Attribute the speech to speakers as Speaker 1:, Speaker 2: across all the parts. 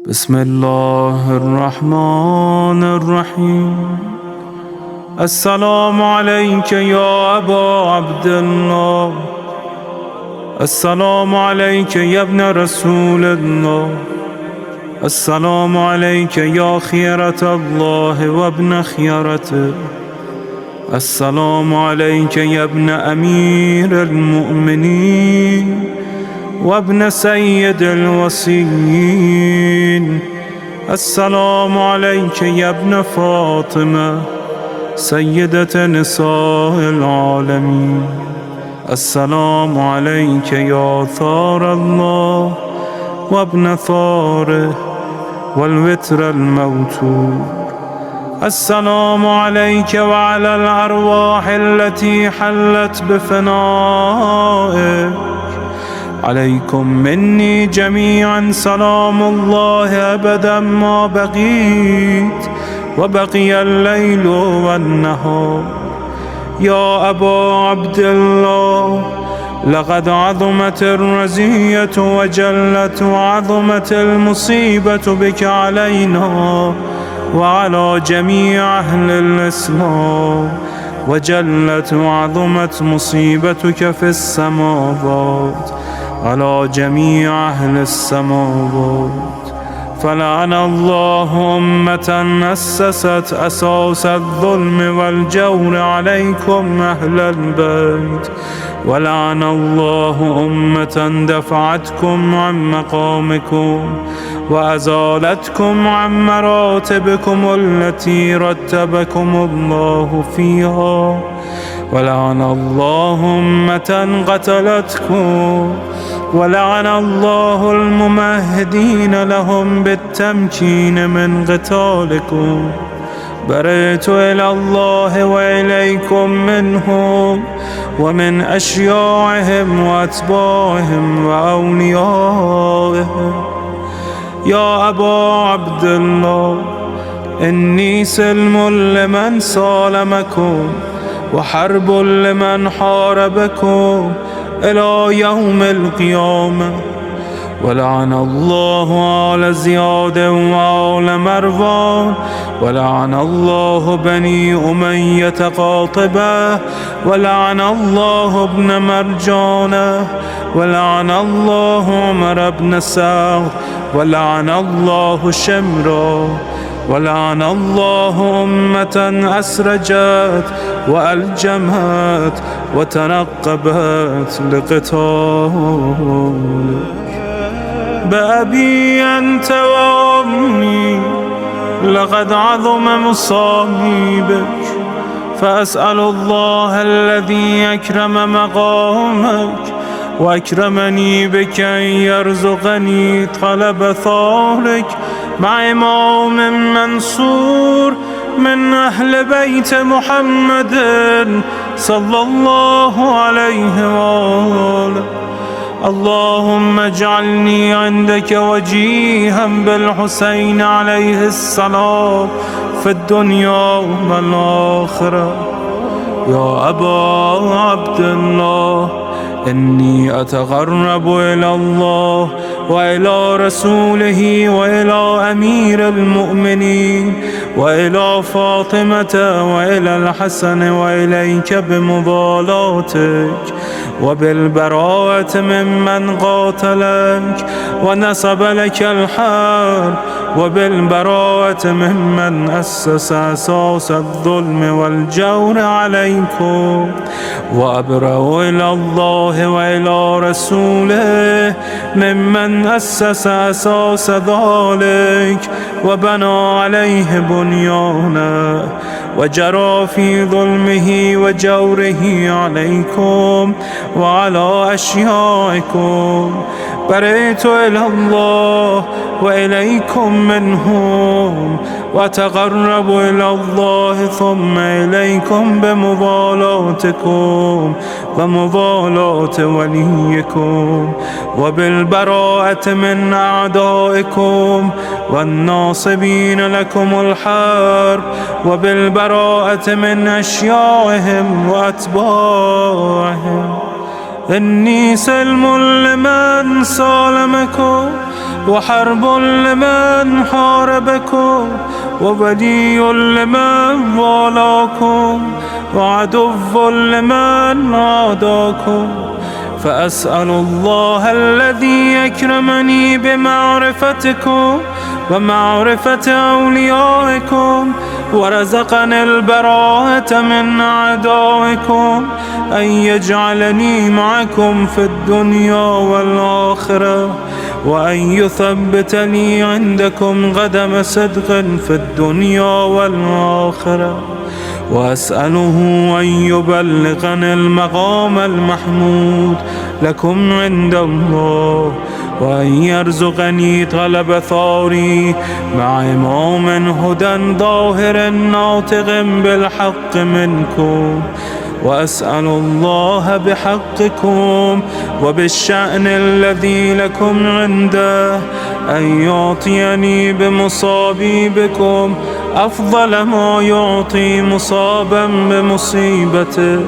Speaker 1: بسم الله الرحمن الرحيم. السلام عليك يا أبا عبد الله، السلام عليك يا ابن رسول الله، السلام عليك يا خيرة الله وابن خيرته، السلام عليك يا ابن أمير المؤمنين وابن سيد الوصيين، السلام عليك يا ابن فاطمة سيدة نساء العالمين، السلام عليك يا ثار الله وابن ثاره والوتر الموتور، السلام عليك وعلى الأرواح التي حلت بفنائك، عليكم مني جميعا سلام الله أبدا ما بقيت وبقي الليل والنهار. يا أبا عبد الله، لقد عظمت الرزية وجلت وعظمت المصيبة بك علينا وعلى جميع أهل الإسلام، وجلت وعظمت مصيبتك في السماوات على جميع أهل السماوات. فلعن الله أمة أسست أساس الظلم والجور عليكم أهل البيت، ولعن الله أمة دفعتكم عن مقامكم وأزالتكم عن مراتبكم التي رتبكم الله فيها، ولعن الله أمة قتلتكم، ولعن الله الممهدين لهم بالتمكين من قتالكم. برئت إلى الله وإليكم منهم ومن أشياعهم وأتباعهم وأوليائهم. يا أبا عبد الله، إني سلم لمن سالمكم وحرب لمن حاربكم إلى يوم القيامة. ولعن الله آل زياد وآل مروان، ولعن الله بني أمية قاطبة، ولعن الله ابن مرجانة، ولعن الله عمر بن سعد، ولعن الله شمرا، ولعن الله أمة أسرجت وألجمت وتنقبت لقتالك. بأبي أنت وأمي، لقد عظم مصائبك، فأسأل الله الذي أكرم مقامك وأكرمني بك أن يرزقني طلب ثارك مع إمام منصور من أهل بيت محمد صلى الله عليه وآله. اللهم اجعلني عندك وجيها بالحسين عليه السلام في الدنيا والآخرة. يا أبا عبد الله، إني أتقرب إلى الله وإلى رسوله وإلى أمير المؤمنين وإلى فاطمة وإلى الحسن وإليك بمضالاتك وبالبراءة ممن قاتلك ونسب لك الحرب، وبالبراءة ممن أسس أساس الظلم والجور عليكم. وأبرأ إلى الله وإلى رسوله ممن أسس أساس ذلك وبنى عليه بنيانا وجرى في ظلمه وجوره عليكم وعلى أشيائكم. برئت إلى الله وإليكم منهم، وتقرب إلى الله ثم إليكم بمضالاتكم ومضالاة وليكم، وبالبراءة من أعدائكم والناصبين لكم الحرب، وبالبراءة من أشيائهم وأتباعهم. إني سلم لمن سالمكم، وحرب لمن حاربكم، وولي لمن والاكم، وعدو لمن عاداكم. فأسأل الله الذي يكرمني بمعرفتكم ومعرفة أوليائكم، ورزقني البراءة من أعدائكم، أن يجعلني معكم في الدنيا والآخرة، وأن يثبت لي عندكم قدم صدق في الدنيا والآخرة. وأسأله أن يبلغني المقام المحمود لكم عند الله، وأن يرزقني طلب ثاري مع إمام هدى ظاهر ناطق بالحق منكم. وأسأل الله بحقكم وبالشأن الذي لكم عنده أن يعطيني بمصابي بكم أفضل ما يعطي مصابا بمصيبته،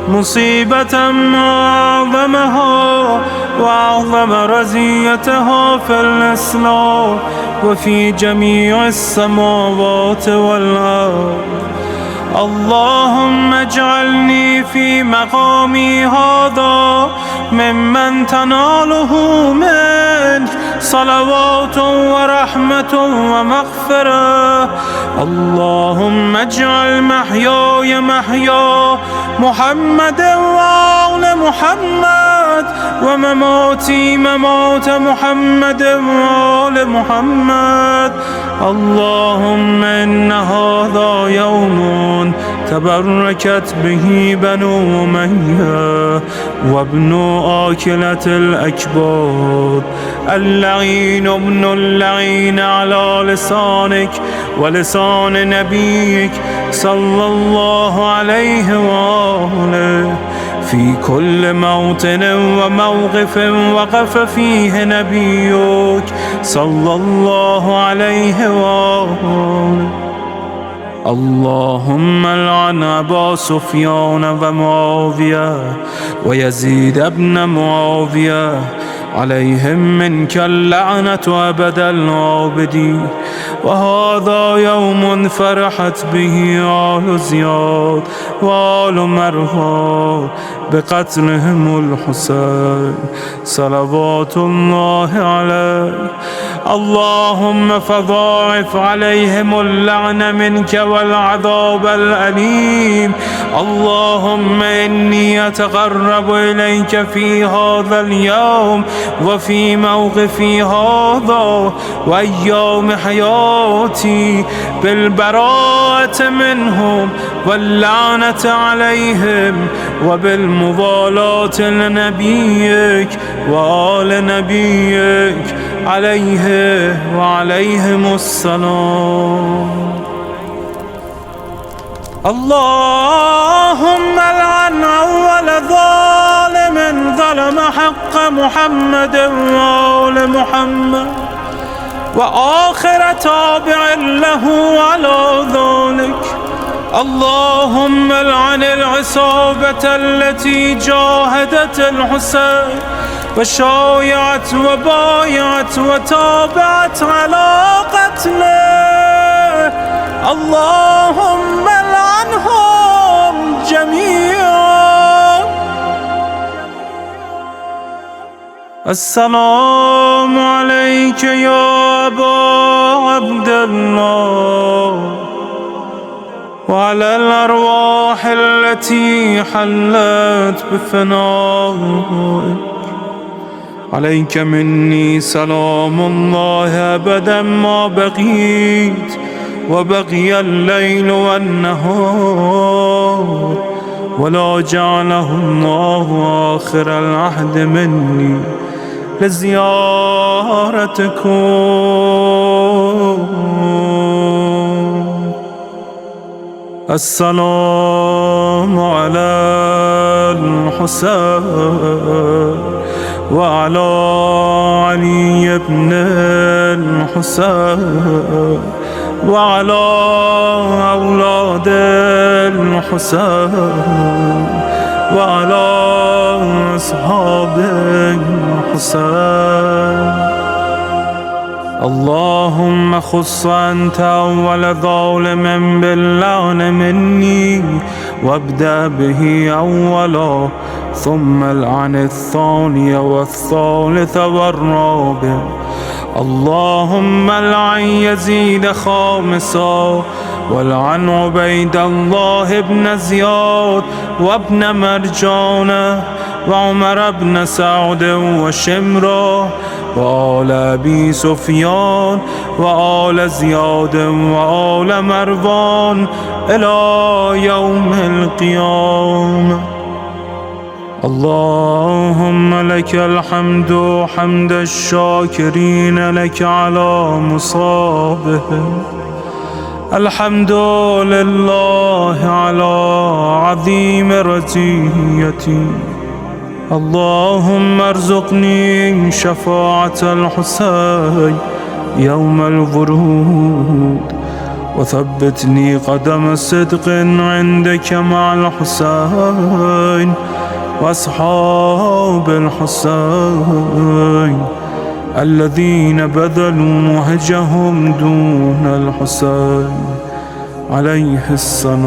Speaker 1: مصيبة ما أعظمها وأعظم رزيتها في الإسلام وفي جميع السماوات والأرض. اللهم اجعلني في مقامي هذا ممن تناله منك صلوات ورحمة ومغفرة. اللهم اجعل محياي محيا محمد وآل محمد، ومماتي ممات محمد وآل محمد. اللهم إن هذا يوم تبركت به بنو أمية وابن آكلة الأكباد، اللعين ابن اللعين على لسانك ولسان نبيك صلى الله عليه وآله، في كل موطن وموقف وقف فيه نبيك صلى الله عليه وآله. اللهم لعن أبا سفيان ومعاوية ويزيد بن معاوية، عليهم منك اللعنة أبد الآبدين. وهذا يوم فرحت به آل زياد وآل مرهاد بقتلهم الحسين صلوات الله عليه. اللهم فضاعف عليهم اللعن منك والعذاب الأليم. اللهم إني أتقرب إليك في هذا اليوم وفي موقفي هذا وأيام حياتي بالبراءة منهم واللعنة عليهم، وبالموالاة لنبيك وآل نبيك عليه وعليهم السلام. اللهم لعن أول ظالم ظلم حق محمد وآل محمد، وآخر تابع له على ذلك. اللهم لعن العصابة التي جاهدت الحسين وشايعت وبايعت وتابعت على قتله. اللهم لعنهم جميعا. السلام عليك يا أبا عبد الله، وعلى الأرواح التي حلت بفنائك. عليك مني سلام الله أبدا ما بقيت وبقي الليل والنهار، ولا جعله الله آخر العهد مني لزيارتكم. السلام على الحسين وعلى علي بن الحسين وعلى أولاد الحسين وعلى أصحاب الحسين. اللهم خص أنت أول ظالم باللعن مني، وابدأ به أولا، ثم العن الثاني والثالث والرابع. اللهم العن يزيد خامسا، والعن عبيد الله بن زياد وابن مرجانة وعمر بن سعد وشمرة وآل أبي سفيان وآل زياد وآل مروان إلى يوم القيامة. اللهم لك الحمد حمد الشاكرين لك على مصابهم. الحمد لله على عظيم رزيتي. اللهم ارزقني شفاعة الحسين يوم الورود، وثبتني قدم صدق عندك مع الحسين وأصحاب الحسين الذين بذلوا مهجهم دون الحسين عليه السلام.